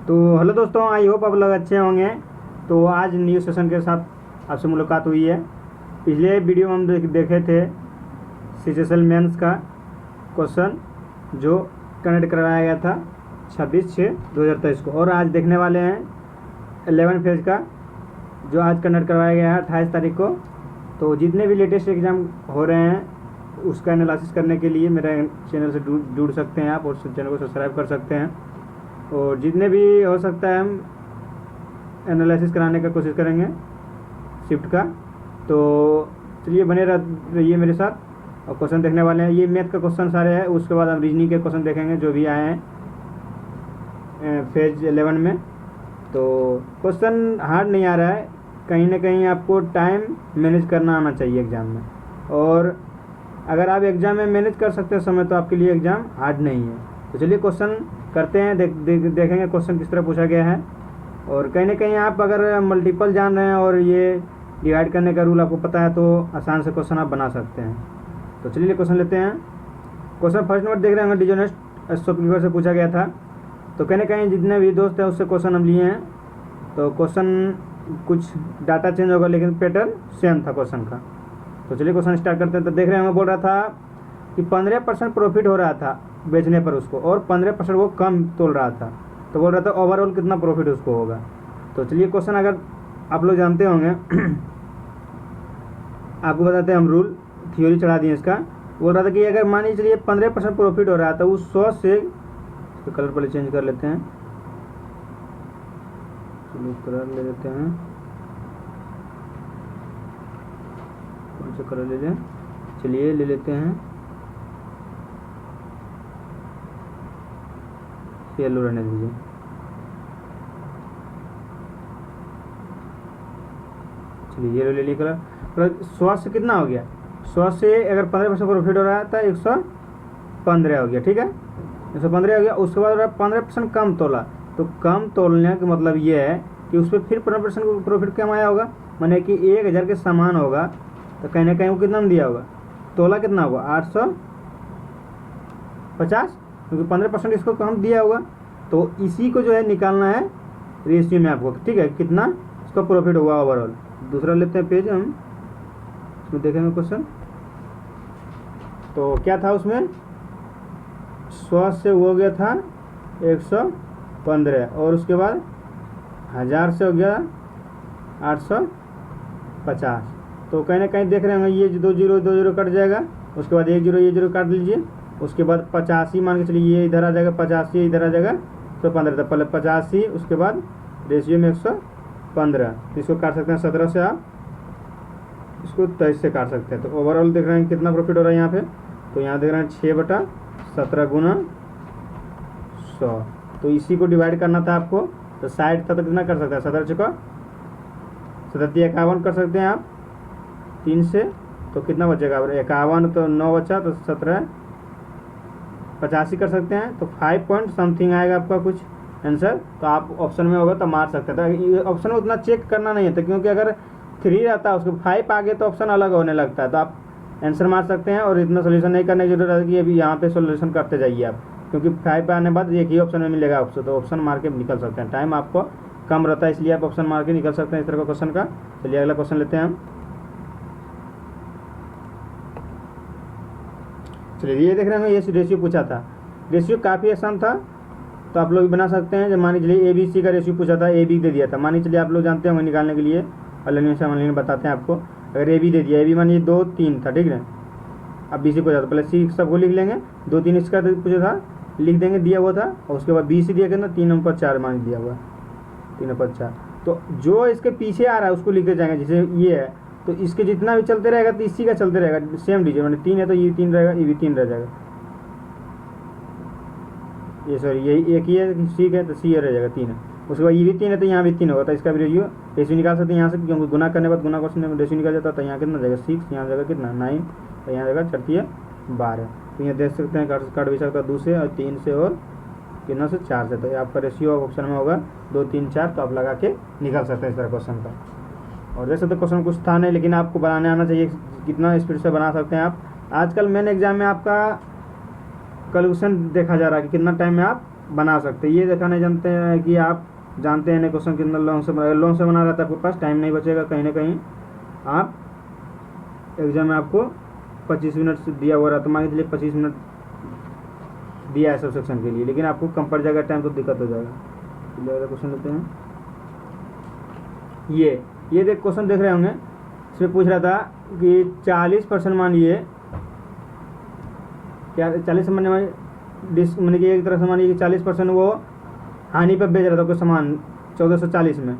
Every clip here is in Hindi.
तो हेलो दोस्तों, आई होप आप लोग अच्छे होंगे। तो आज न्यू सेशन के साथ आपसे मुलाकात हुई है। पिछले वीडियो में हम देखे थे सीएचएसएल मेंस का क्वेश्चन जो कनेक्ट करवाया गया था 26/6/2023 को, और आज देखने वाले हैं 11 फेज का जो आज कनेक्ट करवाया गया है 28 तारीख को। तो जितने भी लेटेस्ट एग्ज़ाम हो रहे हैं उसका एनालिसिस करने के लिए मेरे चैनल से जुड़ सकते हैं आप, और चैनल को सब्सक्राइब कर सकते हैं। और जितने भी हो सकता है हम एनालिसिस कराने का कोशिश करेंगे शिफ्ट का। तो चलिए बने रहिए मेरे साथ और क्वेश्चन देखने वाले हैं। ये मैथ का क्वेश्चन सारे हैं, उसके बाद हम रीजनिंग के क्वेश्चन देखेंगे जो भी आए हैं फेज 11 में। तो क्वेश्चन हार्ड नहीं आ रहा है, कहीं ना कहीं आपको टाइम मैनेज करना आना चाहिए एग्ज़ाम में, और अगर आप एग्ज़ाम में मैनेज कर सकते हैं समय तो आपके लिए एग्ज़ाम हार्ड नहीं है। तो चलिए क्वेश्चन करते हैं, देखेंगे क्वेश्चन किस तरह पूछा गया है। और कहीं ना कहीं आप अगर मल्टीपल जान रहे हैं और ये डिवाइड करने का रूल आपको पता है तो आसान से क्वेश्चन आप बना सकते हैं। तो चलिए क्वेश्चन लेते हैं। क्वेश्चन फर्स्ट नंबर देख रहे हैं, डिजोनेस्ट शॉपकीपर से पूछा गया था। तो कहीं ना कहीं जितने भी दोस्त हैं उससे क्वेश्चन हम लिए हैं। तो क्वेश्चन कुछ डाटा चेंज होगा लेकिन पैटर्न सेम था क्वेश्चन का। तो चलिए क्वेश्चन स्टार्ट करते हैं। तो देख रहे हैं, मैं बोल रहा था कि 15% प्रॉफिट हो रहा था बेचने पर उसको, और 15% वो कम तोल रहा था। तो बोल रहा था ओवरऑल कितना प्रॉफिट उसको होगा। तो चलिए क्वेश्चन अगर आप लोग जानते होंगे आपको बताते हैं हम रूल थ्योरी चढ़ा दिए इसका। बोल रहा था कि अगर मान लीजिए चलिए 15% प्रॉफिट हो रहा था उस 100 से, तो कलर पहले चेंज कर लेते हैं, चलिए कलर ले लेते हैं, कौन सा कलर ले लें, चलिए ले लेते हैं येलो रहने दीजिए। चलिए येलो ले लिए कलर। 100 से कितना हो गया, 100 से अगर 15% प्रॉफिट हो रहा था 115 हो गया, ठीक है 115 हो गया। उसके बाद 15% कम तोला। तो कम तोलने का मतलब ये है कि उस पर फिर 15% प्रॉफिट कम आया होगा, माने कि 1000 के समान होगा। तो कहीं ना कहीं वो कितना दिया होगा, तोला कितना होगा 850, क्योंकि 15% इसको कम दिया होगा। तो इसी को जो है निकालना है रेशियो में आपको, ठीक है, कितना इसका प्रॉफिट होगा ओवरऑल। दूसरा लेते हैं पेज हम, इसमें देखेंगे क्वेश्चन। तो क्या था उसमें, 100 से वो हो गया था 115, और उसके बाद 1000 से हो गया 850। तो कहीं ना कहीं देख रहे होंगे ये 2 जीरो कट जाएगा, उसके बाद 1 जीरो काट लीजिए, उसके बाद 85 मान के चलिए ये इधर आ जाएगा, 85 इधर आ जाएगा, 115 था पहले 85, उसके बाद रेशियो में 115। इसको काट सकते हैं 17 से, आप इसको 23 से काट सकते हैं। तो ओवरऑल देख रहे हैं कितना प्रॉफिट हो रहा है यहाँ पे। तो यहाँ देख रहे हैं 6/17 गुना 100। तो इसी को डिवाइड करना था आपको। तो साइड था तो कितना कर सकते हैं, 17 चुका 37 51 कर सकते हैं आप 3 से। तो कितना बचेगा, 51 तो 9 बचा, तो 17 85 कर सकते हैं। तो 5 पॉइंट समथिंग आएगा आपका कुछ आंसर। तो आप ऑप्शन में होगा तो मार सकते हैं। तो ऑप्शन में उतना चेक करना नहीं है, तो क्योंकि अगर 3 रहता है उसको 5 आ गया तो ऑप्शन अलग होने लगता है। तो आप आंसर मार सकते हैं, और इतना सोल्यूशन नहीं करने की जरूरत है कि अभी यहाँ पे सोल्यूशन करते जाइए आप, क्योंकि 5 पे आने बाद एक ही ऑप्शन में मिलेगा आपको। तो ऑप्शन मार के निकल सकते हैं, टाइम आपको कम रहता है इसलिए आप ऑप्शन मार के निकल सकते हैं इस तरह का क्वेश्चन का। चलिए अगला क्वेश्चन लेते हैं हम। चलिए ये देख रहे हैं, ये रेशियो पूछा था। रेशियो काफ़ी आसान था, तो आप लोग बना सकते हैं। जब मान लीजिए ABC का रेशियो पूछा था, AB दे दिया था, मान लीजिए आप लोग जानते होंगे निकालने के लिए, ऑनलाइन बताते हैं आपको। अगर AB दे दिया, AB मान लीजिए 2 3 था, ठीक है। अब BC पूछा था, पहले C सबको लिख लेंगे, 2 3 इसका पूछा था लिख देंगे, दिया हुआ था, और उसके बाद BC दिया कितना 3 ऊपर 4 मान दिया हुआ, 3 ऊपर 4। तो जो इसके पीछे आ रहा है उसको लिखते जाएंगे, जैसे ये है तो इसके जितना भी चलते रहेगा तो इसी का चलते रहेगा, सेम डिजिट, मैंने 3 है तो ये 3 रहेगा, ये भी 3 रह जाएगा। ये सॉरी यही एक ही है, C है तो C रह जाएगा 3 है। उसके बाद ये भी 3 है तो यहाँ भी 3 होगा। तो इसका भी रेशियो निकाल सकते हैं यहाँ से, क्योंकि गुना करने के बाद गुना क्वेश्चन में रेशियो निकल जाता है। तो यहाँ कितना जाएगा 6, यहाँ जाएगा कितना 9, तो यहाँ जाएगा 4 12। तो यहाँ देख सकते हैं काट भी सकता है 2 से, और 3 से, और कितना से 4 से। तो आपका रेशियो ऑप्शन में होगा 2 3 4। तो आप लगा के निकाल सकते हैं इस तरह क्वेश्चन का। और देख सकते क्वेश्चन कुछ था नहीं, लेकिन आपको बनाने आना चाहिए, कितना स्पीड से बना सकते हैं आप। आजकल मेन एग्जाम में आपका कैलकुलेशन देखा जा रहा है कि कितना टाइम में आप बना सकते हैं। ये दिखाने जानते हैं कि आप जानते हैं क्वेश्चन कितना लॉन्ग से बना रहता है, आपके पास टाइम नहीं बचेगा कहीं ना कहीं। आप एग्जाम में आपको 25 मिनट से दिया हुआ रहता, मान के चलिए 25 मिनट दिया है सब सेक्शन के लिए, लेकिन आपको कम पड़ जाएगा टाइम तो दिक्कत हो जाएगा। क्वेश्चन लेते हैं। ये देख क्वेश्चन देख रहे होंगे, इसमें पूछ रहा था कि 40% मानिए क्या 40 मानिए कि एक तरह से मानिए कि 40% वो हानि पर बेच रहा था कोई सामान 1440 में,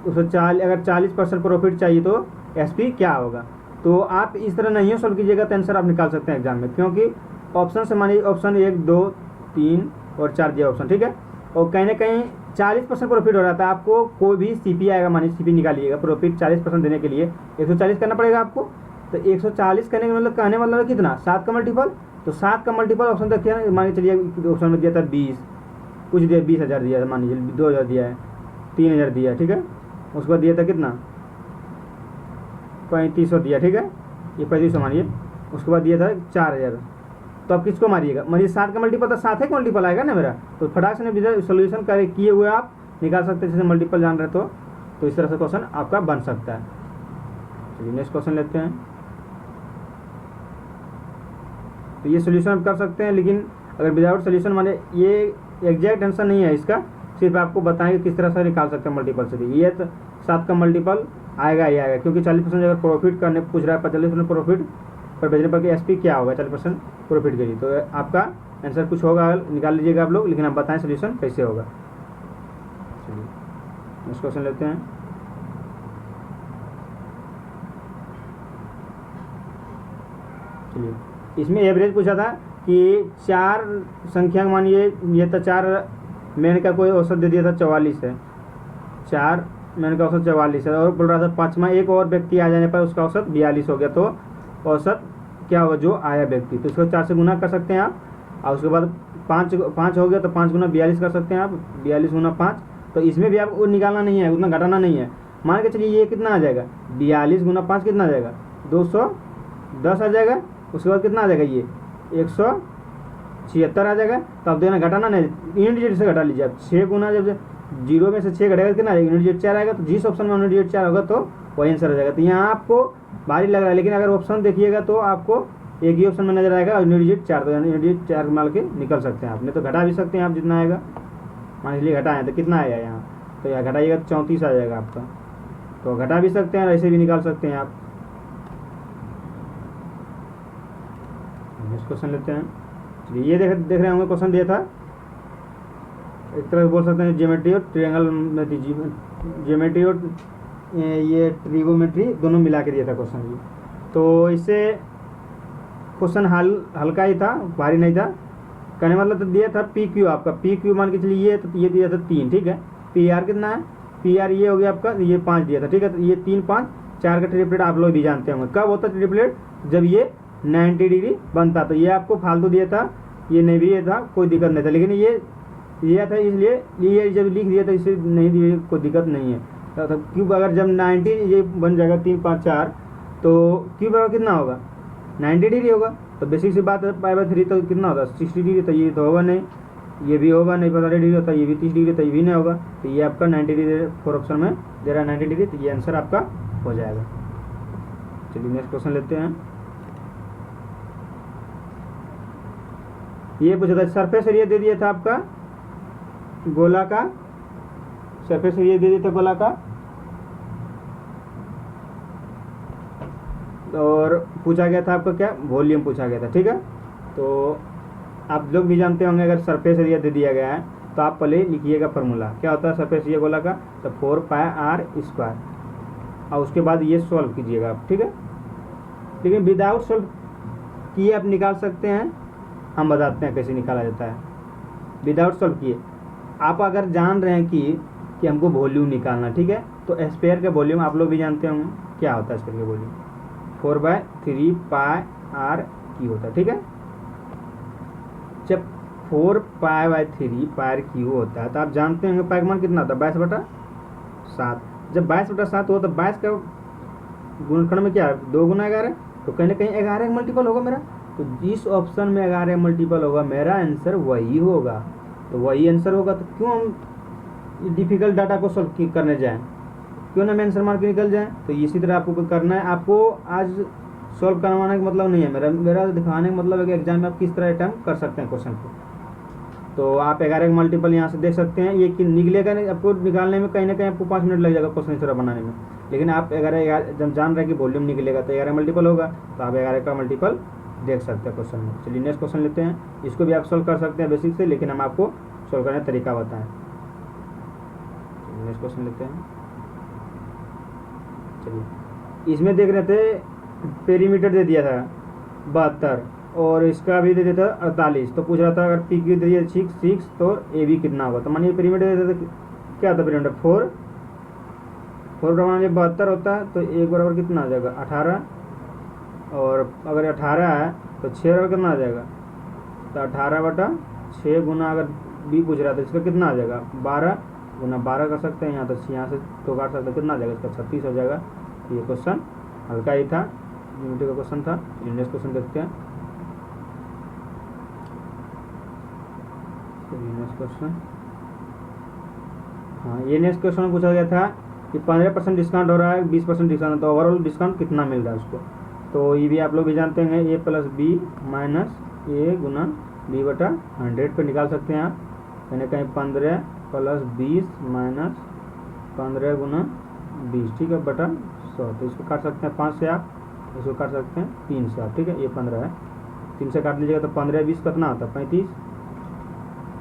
उसको अगर 40% प्रॉफिट चाहिए तो एसपी क्या होगा। तो आप इस तरह नहीं सॉल्व कीजिएगा तो आंसर आप निकाल सकते हैं एग्जाम में, क्योंकि ऑप्शन से मानिए ऑप्शन 1 2 3 और 4 दिया ऑप्शन, ठीक है, और कहीं ना कहीं 40% प्रॉफिट हो रहा था। आपको कोई भी सीपी आएगा, मानिए सीपी निकालिएगा, प्रॉफिट 40% देने के लिए 140 करना पड़ेगा आपको। तो 140 करने का मतलब कहने वाला कितना 7 का मल्टीपल, तो 7 का मल्टीपल ऑप्शन देखिए ना, मान के चलिए ऑप्शन में दिया था 20, कुछ दिया 20,000 दिया था, मान लीजिए 2,000 दिया है, 3,000 दिया है, ठीक है, उसके बाद दिया था कितना 3500 दिया, ठीक है, ये 3500 मानिए, उसके बाद दिया था 4,000। तो आप किसको मारिएगा, मानिए 7 का मल्टीपल तो 7 का मल्टीपल आएगा ना मेरा, तो फटाक से सोल्यूशन करे किए हुए आप निकाल सकते हैं, जैसे मल्टीपल जान रहे तो इस तरह से क्वेश्चन आपका बन सकता है। चलिए नेक्स्ट क्वेश्चन लेते हैं। तो ये सोल्यूशन आप कर सकते हैं, लेकिन अगर विदाउट सोल्यूशन माने ये एग्जैक्ट आंसर नहीं है इसका, सिर्फ आपको बताएंगे किस तरह से निकाल सकते हैं मल्टीपल से। ये तो 7 का मल्टीपल आएगा ही आएगा, क्योंकि 40% अगर प्रॉफिट करने पूछ रहा है, 45% प्रॉफिट पर भेजने पर एसपी क्या होगा 40% प्रॉफिट के लिए, तो आपका आंसर कुछ होगा, निकाल लीजिएगा आप लोग, लेकिन आप बताएं सोल्यूशन कैसे होगा। चलिए नेक्स्ट क्वेश्चन लेते हैं। चलिए इसमें एवरेज पूछा था कि 4 संख्या मानिए, ये तो 4 मेन का कोई औसत दे दिया था 44 है, 4 मेन का औसत 44 है, और बोल रहा था 5वां एक और व्यक्ति आ जाने पर उसका औसत 42 हो गया, तो औसत क्या होगा जो आया व्यक्ति, तो इसको 4 से गुना कर सकते हैं आप, और उसके बाद 5 हो गया तो 5 गुना 42 कर सकते हैं आप, 42 गुना 5। तो इसमें भी आपको निकालना नहीं है, उतना घटाना नहीं है, मान के चलिए ये कितना आ जाएगा 42 गुना 5 कितना आ जाएगा 210 आ जाएगा, उसके बाद कितना आ जाएगा ये 176 आ जाएगा। तो आप देखना घटाना नहीं, यूनिट डिजिट से घटा लीजिए आप, 6 गुना जब 0 में से 6 घटेगा कितना आएगा यूनिट डिजिट 4 आएगा, तो जिस ऑप्शन में यूनिट डिजिट 4 होगा तो वही आंसर हो जाएगा। तो यहाँ आपको भारी लग रहा है, लेकिन अगर ऑप्शन देखिएगा तो आपको एक ही ऑप्शन में नजर आएगा यूनिट डिजिट 4, तो यूनिट डिजिट 4 मान के निकल सकते हैं आप, नहीं तो घटा भी सकते हैं आप जितना आएगा। मान लीजिए घटाएं तो कितना आएगा यहाँ, तो यहाँ घटाइएगा 34 आ जाएगा आपका, तो घटा भी सकते हैं, ऐसे भी निकाल सकते हैं आप। नेक्स्ट क्वेश्चन लेते हैं। चलिए ये देख रहे होंगे क्वेश्चन दिया था, एक तरह से बोल सकते हैं ज्योमेट्री और ट्रायंगल में, ज्योमेट्री और ये ट्रिगोमेट्री दोनों मिला के दिया था क्वेश्चन जी। तो इससे क्वेश्चन हल्का ही था, भारी नहीं था, कहने मतलब तो दिया था पी क्यू, आपका पी क्यू मान के चलिए ये, तो ये दिया था 3, ठीक है, पी आर कितना है, पी आर ये हो गया आपका, ये 5 दिया था, ठीक है, तो ये 3 5 4 का ट्रिपलेट आप लोग भी जानते होंगे, कब होता है ट्रिपलेट जब ये 90 डिग्री बनता, तो ये आपको फालतू दिया था, ये नहीं भी ये था कोई दिक्कत नहीं था, लेकिन ये दिया था इसलिए ये जब लिख दिया था इससे नहीं दिया, कोई दिक्कत नहीं है। तो क्यूब अगर जब 90 ये बन जाएगा 3 5 4, तो क्यूब बराबर कितना होगा 90 डिग्री होगा, तो बेसिक सी बात है π/3 तो कितना होगा 60 डिग्री, तो ये तो होगा नहीं, ये भी होगा नहीं, 45 डिग्री होता है, ये भी 30 डिग्री, तो ये भी नहीं होगा, तो ये आपका 90 डिग्री 4 ऑप्शन में दे रहा है 90 डिग्री, तो ये आंसर आपका हो जाएगा। चलिए नेक्स्ट क्वेश्चन लेते हैं। ये पूछा था सरफेस एरिया दे दिया था आपका गोला का, सरफेस एरिया दे दिया था गोला का, और पूछा गया था आपका क्या वॉल्यूम पूछा गया था, ठीक है। तो आप लोग भी जानते होंगे अगर सरफेस एरिया दे दिया गया है तो आप पहले लिखिएगा फार्मूला, क्या होता है सरफेस एरिया गोला का, तो 4πr², और उसके बाद ये सॉल्व कीजिएगा आप, ठीक है। लेकिन विदाउट सॉल्व किए आप निकाल सकते हैं, हम बताते हैं कैसे निकाला जाता है विदाउट सॉल्व किए। आप अगर जान रहे हैं कि हमको वॉल्यूम निकालना, ठीक है, तो स्फीयर का वॉल्यूम आप लोग भी जानते होंगे क्या होता है, स्फीयर का वॉल्यूम 4/3πr³ होता है, ठीक है। जब 4π/3πr³ होता है तो आप जानते होंगे पाई का मान कितना होता है 22/7। जब 22/7 हो तो 22 का गुणनखंड में क्या है 2 गुना 11, तो कहीं ना कहीं 11 का मल्टीपल होगा मेरा, तो जिस ऑप्शन में 11 मल्टीपल होगा मेरा आंसर वही होगा। तो वही आंसर होगा। तो क्यों हम डिफिकल्ट डाटा को सॉल्व करने जाएं, क्यों ना हम आंसर मार के निकल जाएं। तो इसी तरह आपको करना है। आपको आज सॉल्व करवाने का मतलब नहीं है, मेरा दिखाने का मतलब है कि एग्जाम में आप किस तरह अटैम्प्ट कर सकते हैं क्वेश्चन को। तो आप 11 का मल्टीपल यहाँ से देख सकते हैं, ये कि निकलेगा नहीं, आपको निकालने में कहीं ना कहीं आपको 5 मिनट लग जाएगा क्वेश्चन इस तरह बनाने में। लेकिन आप 11 जब जान रहे हैं कि वॉल्यूम निकलेगा तो 11 मल्टीपल होगा, तो आप 11 का मल्टीपल देख सकते हैं क्वेश्चन में। चलिए नेक्स्ट क्वेश्चन लेते हैं। इसको भी आप सॉल्व कर सकते हैं बेसिक से, लेकिन हम आपको सॉल्व करने का तरीका बताएं। नेक्स्ट क्वेश्चन लेते हैं। चलिए इसमें देख रहे थे पेरीमीटर दे दिया था 72 और इसका भी दे दिया था 48। तो पूछ रहा था अगर पी क्यू दे दिया 6 तो ए बी कितना होगा। तो मानिए पेरीमीटर दे देते, क्या था पेरीमीटर 4 बराबर 72 होता है, तो एक बराबर कितना आ जाएगा 18, और अगर 18 है तो 6 बराबर कितना आ जाएगा, तो 18/6 गुना, अगर बी पूछ रहा था इसका कितना आ जाएगा 12 गुना 12 कर सकते हैं। यहाँ से तो काट सकते हैं, कितना आ जाएगा इसका 36 हो जाएगा। तो ये क्वेश्चन हल्का ही था, यूनिटी का क्वेश्चन था। नेक्स्ट क्वेश्चन देखते हैं। नेक्स्ट क्वेश्चन, हाँ ये नेक्स्ट क्वेश्चन में पूछा गया था कि 15% डिस्काउंट हो रहा है, 20% डिस्काउंट, तो ओवरऑल डिस्काउंट कितना मिल रहा है उसको। तो ये भी आप लोग भी जानते हैं, ए प्लस बी माइनस ए गुना बी बटा 100 पे निकाल सकते हैं आप। यानी कहीं 15 प्लस 20 माइनस 15 गुना 20, ठीक है, बटा 100। तो इसको काट सकते हैं 5 से, आप इसको काट सकते हैं 3 से आप, ठीक है। ये 15 है, 3 से काट लीजिएगा तो 15 20 कितना होता है 35,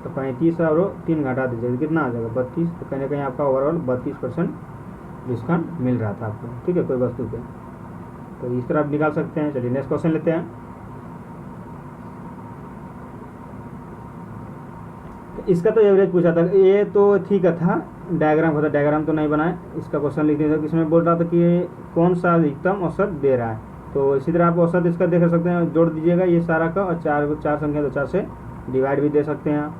तो 35 और 3 घटा दीजिएगा कितना आ जाएगा 32। तो कहीं ना कहीं आपका ओवरऑल 32% डिस्काउंट मिल रहा था आपको, ठीक है, कोई वस्तु पे। तो इस तरह आप निकाल सकते हैं। चलिए नेक्स्ट क्वेश्चन लेते हैं। इसका तो एवरेज पूछा था, ये तो ठीक है था, डायग्राम होता, डायग्राम तो नहीं बनाए। इसका क्वेश्चन लिख दिया था, इसमें बोल रहा था कि कौन सा अधिकतम औसत दे रहा है। तो इसी तरह आप औसत इसका देख सकते हैं, जोड़ दीजिएगा ये सारा का, और चार संख्या तो 4 से डिवाइड भी दे सकते हैं आप,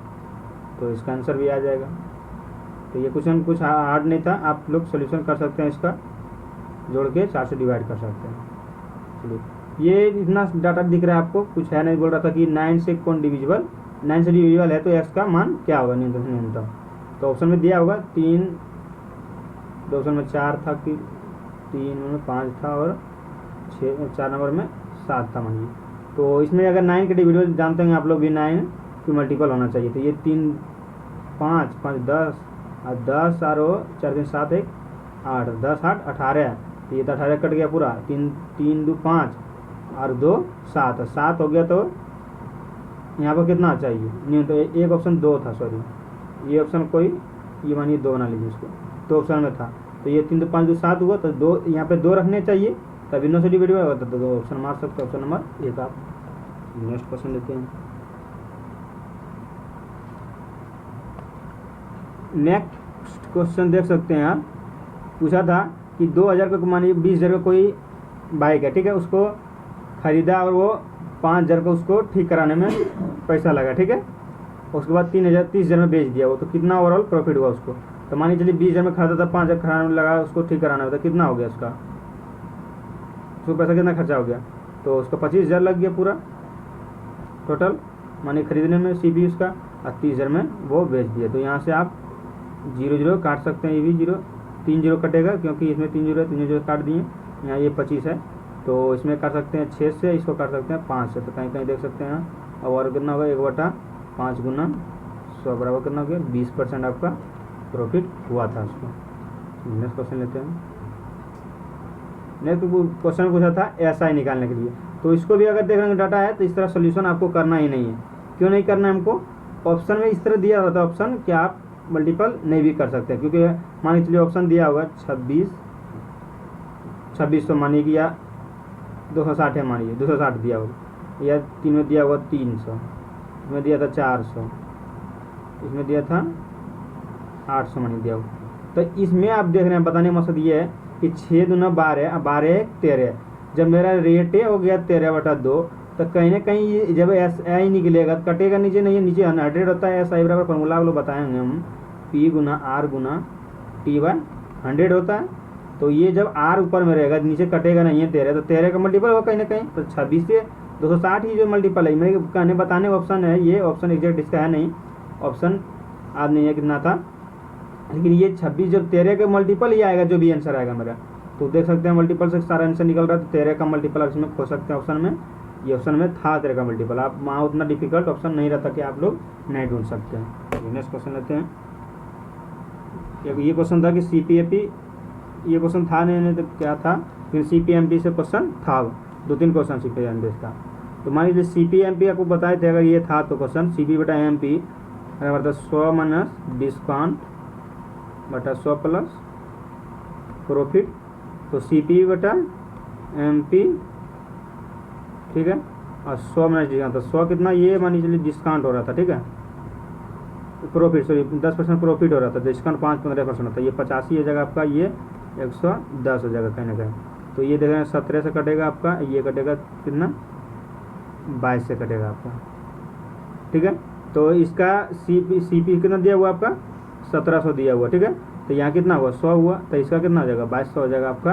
तो इसका आंसर भी आ जाएगा। तो ये क्वेश्चन कुछ हार्ड नहीं था, आप लोग सोल्यूशन कर सकते हैं, इसका जोड़ के 4 से डिवाइड कर सकते हैं। चलिए ये इतना डाटा दिख रहा है आपको, कुछ है नहीं। बोल रहा था कि 9 से कौन डिविजिबल, 9 से डिविजिबल है तो एक्स का मान क्या होगा न्यूनतम। तो ऑप्शन में दिया होगा 3, 2 ऑप्शन में 4 था, कि 3 में 5 था, और 4 नंबर में 7 था मानिए। तो इसमें अगर 9 के डिविजिबल जानते हैं आप लोग भी, 9 की मल्टीपल होना चाहिए। तो ये 3 5 5 10 और 10 और 4 3 7 1 8, 10 8 18, तो ये तो 18 कट गया पूरा, 3 2 5 और 2 7, 7 हो गया। तो यहाँ पर कितना चाहिए न्यूनतम, तो एक ऑप्शन 2 था, सॉरी ये ऑप्शन कोई, ये मानिए 2 बना लीजिए इसको, तो ऑप्शन में था। तो ये 3 2 5 2 7 हुआ, तो 2 यहाँ पे 2 रखने चाहिए, तभी 9 से डिवाइड होगा, तो 2 ऑप्शन मार सकते हैं, ऑप्शन नंबर 1 आप। नेक्स्ट क्वेश्चन लेते हैं। नेक्स्ट क्वेश्चन देख सकते हैं आप, पूछा था कि 2000 का मानिए 20,000 का कोई बाइक है, ठीक है, उसको खरीदा और वो 5,000 का उसको ठीक कराने में पैसा लगा, ठीक है। उसके बाद 30,000 में बेच दिया वो, तो कितना ओवरऑल प्रॉफिट हुआ उसको। तो मानिए चलिए 20,000 में खरीदा था, 5,000 खराने में लगा, उसको ठीक कराना होता, कितना हो गया उसको पैसा कितना खर्चा हो गया। तो उसका 25,000 लग गया पूरा टोटल, मानिए खरीदने में सीपी उसका, और 30,000 में वो बेच दिया। तो यहाँ से आप 0 0 काट सकते हैं, ये भी 0 3 0 कटेगा, क्योंकि इसमें 3 0 है, 3 0 काट दिए। यहाँ ये 25 है, तो इसमें काट सकते हैं 6 से, इसको काट सकते हैं 5 से, तो कहीं कहीं देख सकते हैं। और कितना होगा 1/5 गुना 100 बराबर कितना हो गया 20% आपका प्रॉफिट हुआ था उसको। नेक्स्ट क्वेश्चन लेते हैं। नेक्स्ट क्वेश्चन पूछा था एसआई निकालने के लिए, तो इसको भी अगर देखने का डाटा है तो इस तरह सोल्यूशन आपको करना ही नहीं है। क्यों नहीं करना है हमको, ऑप्शन में इस तरह दिया रहता है ऑप्शन कि आप मल्टीपल नहीं भी कर सकते, क्योंकि मान के चलिए ऑप्शन दिया होगा 26 तो मानिए कि, या 260 है मानिए 260 दिया होगा, या 3 में दिया होगा 300, इसमें दिया था 400, इसमें दिया था 800 मानिए दिया होगा। तो इसमें आप देख रहे हैं, बताने का मकसद ये है कि 6 दूना 12, 12 13, जब मेरा रेट हो गया 13/2, तो कहीं ना कहीं जब एस आई निकलेगा तो कटेगा नीचे, नहीं नीचे 100 होता है। एस आई बराबर फॉर्मूला आप लोग बताएंगे हम, पी गुना आर गुना टी बाय 100 होता है। तो ये जब आर ऊपर में रहेगा, नीचे कटेगा नहीं है 13, तो 13 का मल्टीपल होगा कहीं ना कहीं, तो 26 से 260 ही जो मल्टीपल है। मेरे कहने बताने का ऑप्शन है, ये ऑप्शन एग्जैक्ट इसका है नहीं, ऑप्शन आज नहीं है कितना था, लेकिन ये 26 जब 13 के मल्टीपल ही आएगा जो भी आंसर आएगा मेरा। तो देख सकते हैं मल्टीपल से सारा आंसर निकल रहा है, तो 13 का मल्टीपल इसमें खो सकते हैं ऑप्शन में। ये ऑप्शन में था 13 का मल्टीपल, आप वहाँ उतना डिफिकल्ट ऑप्शन नहीं रहता कि आप लोग नहीं ढूंढ सकते हैं। नेक्स्ट क्वेश्चन लेते हैं। ये क्वेश्चन था कि CPAP, ये क्वेश्चन था नहीं तो क्या था, फिर CPMP से क्वेश्चन था, 2-3 क्वेश्चन CPMP का। तो मान लीजिए CPMP आपको बताए थे, अगर ये था तो क्वेश्चन CP/MP बराबर था 100 माइनस डिस्काउंट बटा 100 प्लस प्रॉफिट। तो CP/MP, ठीक है, और 100 माइनस डिस्काउंट, तो 100 कितना, ये मान लीजिए डिस्काउंट हो रहा था, ठीक है, प्रॉफिट सॉरी 10% प्रॉफिट हो रहा था, डिस्काउंट 5-15% होता है, ये 85 हो जाएगा आपका, ये 110 हो जाएगा कहीं ना कहीं। तो ये देखें 17 से कटेगा आपका, ये कटेगा कितना, 22 से कटेगा आपका, ठीक है। तो इसका CP कितना दिया हुआ आपका, 1700 दिया हुआ, ठीक है। तो यहाँ कितना हुआ, 100 हुआ, तो इसका कितना हो जाएगा, 2200 हो जाएगा आपका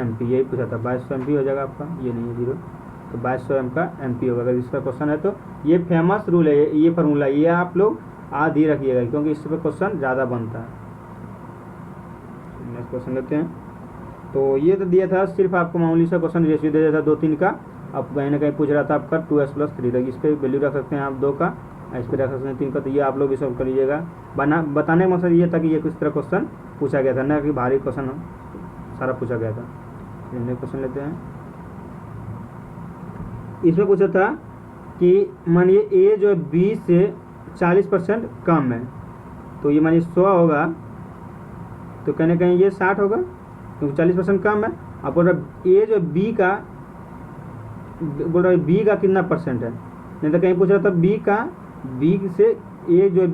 MP, यही पूछा था, 2200 MP हो जाएगा आपका, ये नहीं है 0, तो 2200 M का MP होगा अगर इसका क्वेश्चन है। तो ये फेमस रूल है, ये फार्मूला, ये आप लोग याद ही रखिएगा क्योंकि इस पर क्वेश्चन ज़्यादा बनता है। नेक्स्ट क्वेश्चन लेते हैं। तो ये तो दिया था, सिर्फ आपको मामूली सा क्वेश्चन रेशियो दे दिया था 2-3 का, अब कहीं ना कहीं पूछ रहा था आपका 2x+3 तक, इस पर वैल्यू रख सकते हैं आप 2 का, इस पर रख सकते हैं 3 का। तो ये आप लोग भी सॉल्व कर लीजिएगा। बताने का मकसद ये था कि ये किस तरह क्वेश्चन पूछा गया था, ना कि भारी क्वेश्चन सारा पूछा गया था। नेक्स्ट क्वेश्चन लेते हैं। इसमें पूछा था कि मानिए A जो है B से 40% कम है, तो ये मानिए 100 होगा, तो कहीं ना कहीं ये 60 होगा क्योंकि 40% कम है। आप बोल रहे A जो B का, बोल रहे B का कितना परसेंट है, नहीं तो कहीं पूछ रहा था B से A जो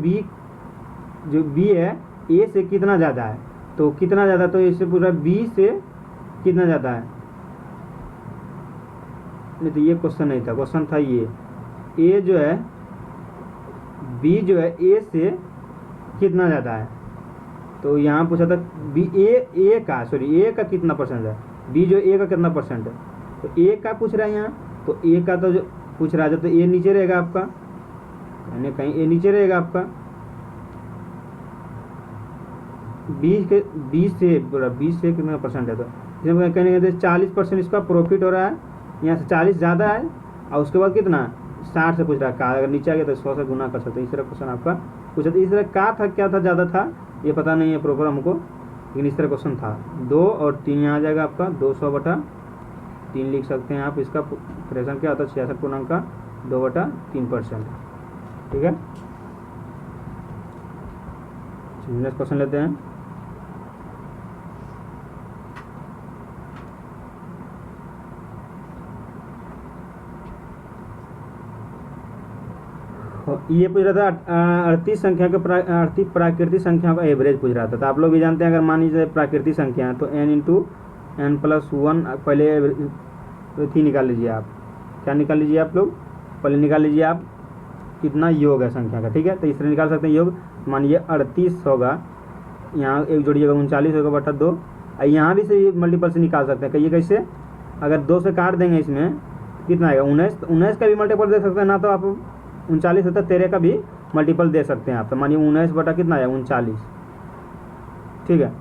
B है A से कितना ज़्यादा है, तो कितना ज़्यादा, तो इससे पूछ रहा है B से कितना ज़्यादा है, नहीं तो ये क्वेश्चन नहीं था, क्वेश्चन था ये A जो है B जो है A से कितना ज़्यादा है। तो यहाँ पूछा था A का कितना परसेंट है, B जो A का कितना परसेंट है, तो A का पूछ रहा है यहाँ, तो A का तो जो पूछ रहा है तो A नीचे रहेगा आपका, यानी कहीं A नीचे रहेगा आपका, B से कितना परसेंट है, तो इसमें कहीं 40% इसका प्रॉफिट हो रहा है, यहाँ से 40 ज़्यादा है, और उसके बाद कितना 60 से पूछ रहा है, अगर नीचे आ गया तो 100 से गुना कर सकते हैं। इस तरह क्वेश्चन आपका पूछा था। इस तरह का था, क्या था, ज़्यादा था ये पता नहीं है प्रॉपर हमको, लेकिन इस तरह क्वेश्चन था। 2 और 3 यहाँ आ जाएगा आपका, 200/3 लिख सकते हैं आप। इसका फ्रैक्शन क्या होता है, 66.2/3%, ठीक है। नेक्स्ट क्वेश्चन लेते हैं। ये पूछ रहा था 38 संख्या के 38 प्राकृतिक संख्याओं का एवरेज पूछ रहा था। तो आप लोग भी जानते हैं, अगर मान लीजिए प्राकृतिक संख्या है तो n/n+1 पहले थी निकाल लीजिए आप। क्या निकाल लीजिए आप लोग, पहले निकाल लीजिए आप कितना योग है संख्या का, ठीक है। तो इस तरह निकाल सकते हैं योग, मानिए 38 होगा, यहाँ एक जोड़िएगा 39 होगा बटा 2, और यहाँ भी से मल्टीपल से निकाल सकते हैं। कहिए कैसे, अगर 2 से काट देंगे इसमें कितना आएगा 19, तो 19 का भी मल्टीपल दे सकते हैं ना, तो आप 39 होता है 13 का भी मल्टीपल दे सकते हैं आप। तो मानिए 19 बटा कितना आया 39, ठीक है।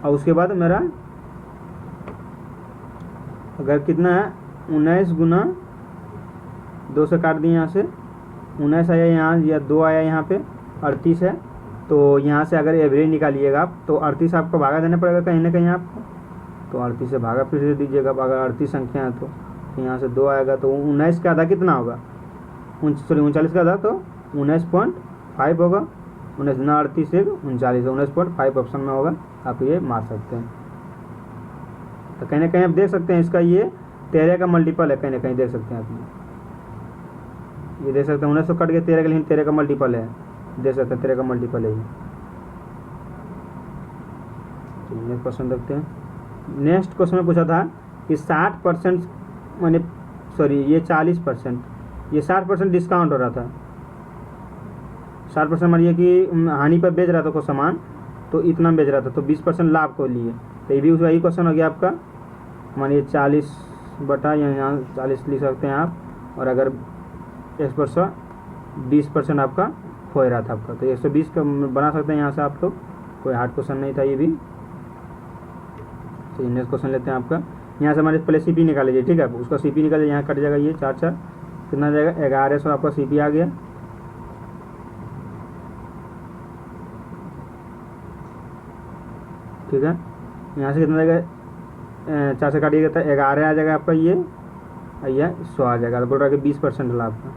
और उसके बाद मेरा अगर कितना है 19 गुना 2 से काट दिए, यहाँ से 19 आया यहाँ, या 2 आया यहाँ पे 38 है, तो यहाँ से अगर एवरेज निकालिएगा आप तो 38 आपको भागा देना पड़ेगा कहीं ना कहीं आपको, तो 38 से भागा फिर से दीजिएगा। अगर 38 संख्या है तो यहाँ से 2 आएगा, तो 19 का आधा कितना होगा, 39 का आधा तो 19.5 होगा। 19 ना 38 से 39, 19.5 ऑप्शन में होगा, आप ये मार सकते हैं। तो कहीं ना कहीं आप देख सकते हैं इसका ये 13 का मल्टीपल है, कहीं ना कहीं देख सकते हैं आप ये देख सकते हैं 19 कट गया 13 के, लेकिन 13 का मल्टीपल है, देख सकते हैं 13 का मल्टीपल है ये। नेक्स्ट क्वेश्चन देखते हैं। नेक्स्ट क्वेश्चन में पूछा था कि 60% माने सॉरी ये 40%, ये 60% डिस्काउंट हो रहा था। 60% मानिए कि हानि पर बेच रहा था कोई सामान, तो इतना बेच रहा था, तो 20% लाभ को लिए, तो ये भी वही क्वेश्चन हो गया आपका। मानिए 40 बटा यहाँ 40 लिख सकते हैं आप, और अगर 1% 20% आपका हो रहा था आपका। तो 120 का बना सकते हैं यहाँ से आप लोग, कोई हार्ड क्वेश्चन नहीं था ये भी। तो नेक्स्ट क्वेश्चन लेते हैं आपका, यहाँ से हमारे पहले CP निकाल लीजिए, ठीक है। उसका CP निकाल लीजिए, यहाँ कट जाएगा ये 4 4, कितना जाएगा 1100 आपका CP आ गया। ठीक है, यहाँ से कितना जाएगा 4 से काटिएगा तो 11 आ जाएगा आपका ये 100 आ जाएगा। तो बोल रहा है कि 20% लाभ का,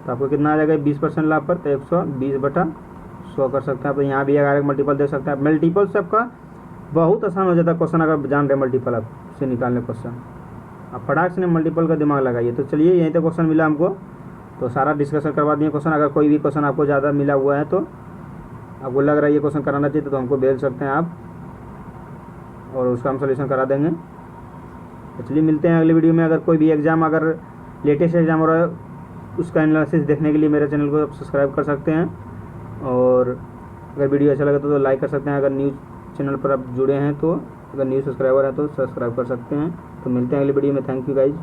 तो आपको कितना आ जाएगा 20% लाभ पर, तो 120/100 कर सकते हैं आप। तो यहाँ भी 11 मल्टीपल दे सकते हैं आप। मल्टीपल से आपका बहुत आसान हो जाता है क्वेश्चन, अगर जान रहे मल्टीपल आप से निकालने क्वेश्चन, आप फटाक से मल्टीपल का दिमाग लगाइए। तो चलिए यहीं तक क्वेश्चन मिला हमको, तो सारा डिस्कशन करवा दिए क्वेश्चन। अगर कोई भी क्वेश्चन आपको ज़्यादा मिला हुआ है तो आपको लग रहा है ये क्वेश्चन कराना चाहिए तो हमको भेज सकते हैं आप, और उसका हम सोल्यूशन करा देंगे। तो चलिए मिलते हैं अगले वीडियो में। अगर कोई भी एग्ज़ाम, अगर लेटेस्ट एग्जाम हो रहा है, उसका एनालिसिस देखने के लिए मेरे चैनल को सब्सक्राइब कर सकते हैं, और अगर वीडियो अच्छा लगा तो लाइक कर सकते हैं। अगर न्यूज़ चैनल पर आप जुड़े हैं तो, अगर न्यू सब्सक्राइबर हैं तो सब्सक्राइब कर सकते हैं। तो मिलते हैं अगले वीडियो में। Thank you guys.